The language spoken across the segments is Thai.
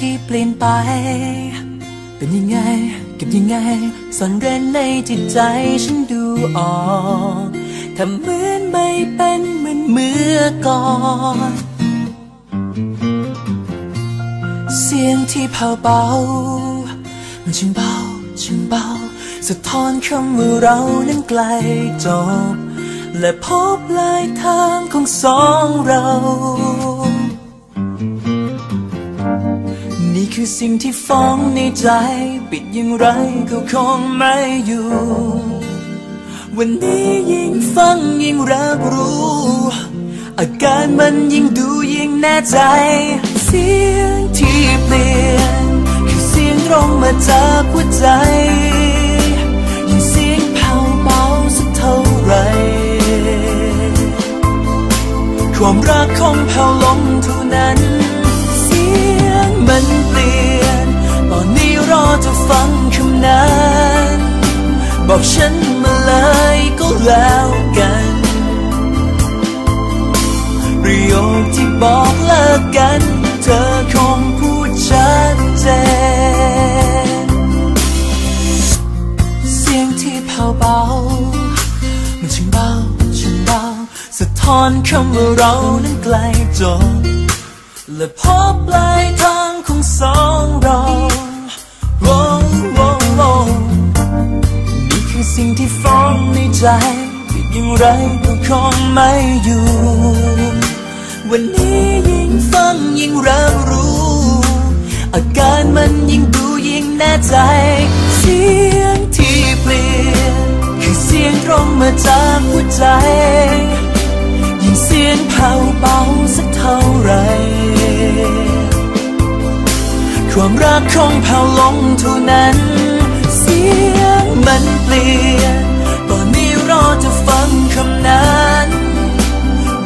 ที่เปลี่ยนไปเป็นยังไงเก็บยังไงซ่อนเร้นในจิตใจฉันดูออกทำเหมือนไม่เป็นเหมือนเมื่อก่อนเสียงที่เผาเบามันช่างเบาช่างเบาสะท้อนคำว่าเรานั้นไกลจบและพบปลายทางของสองเรานี่คือสิ่งที่ฟ้องในใจปิดอย่างไรก็คงไม่อยู่วันนี้ยิ่งฟังยิ่งรับรู้อาการมันยิ่งดูยิ่งแน่ใจเสียงที่เปลี่ยนคือเสียงตรงมาจากหัวใจยิ่งเสียงแผ่วเบาสักเท่าไรความรักคงแผ่วลงเท่านั้นเสียงมันเปลี่ยนตอนนี้รอจะฟังคำนั้นบอกฉันมาเลยก็แล้วกันประโยคที่บอกเลิกกันเธอคงพูดชัดเจนเสียงที่แผ่วเบามันช่างเบาช่างเบาสะท้อนคำว่าเรานั้นไกลจบและพบปลายทางของสองเรานี่คือสิ่งที่ฟ้องในใจปิดอย่างไรก็คงไม่อยู่วันนี้ยิ่งฟังยิ่งรับรู้อาการมันยิ่งดูยิ่งแน่ใจเสียงที่เปลี่ยนคือเสียงตรงมาจากหัวใจยิ่งเสียงแผ่วเบาสักเท่าไรความรักคงแผ่วลงเท่านั้นเสียงมันเปลี่ยนตอนนี้รอจะฟังคำนั้น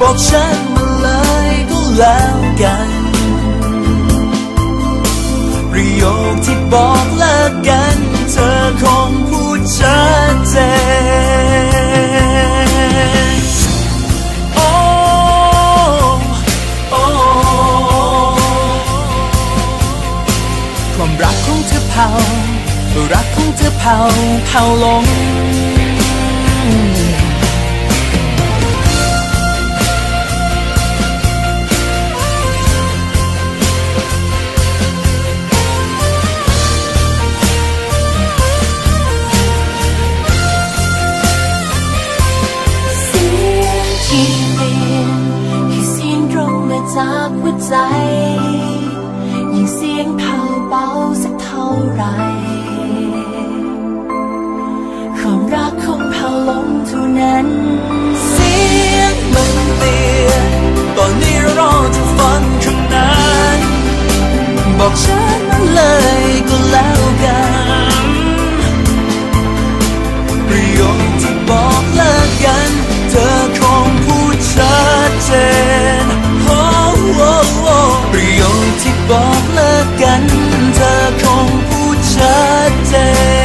บอกฉันมาเลยก็แล้วกันประโยคที่บอกเลิกกันเธอคงพูดชัดเจนความรักของเธอเผารักของเธอเผาลงจากหัวใจยิ่งเสียงแผ่วเบาสักเท่าไรความรักคงแผ่วลงเท่านั้นเสียงมันเปลี่ยนตอนนี้รอจะฟังคำนั้นบอกฉันมาเลยก็แล้วกันประโยคที่บอกเลิกกันเธอคงพูดชัดเจนประโยคที่บอกเลิกกันเธอคงพูดชัดเจน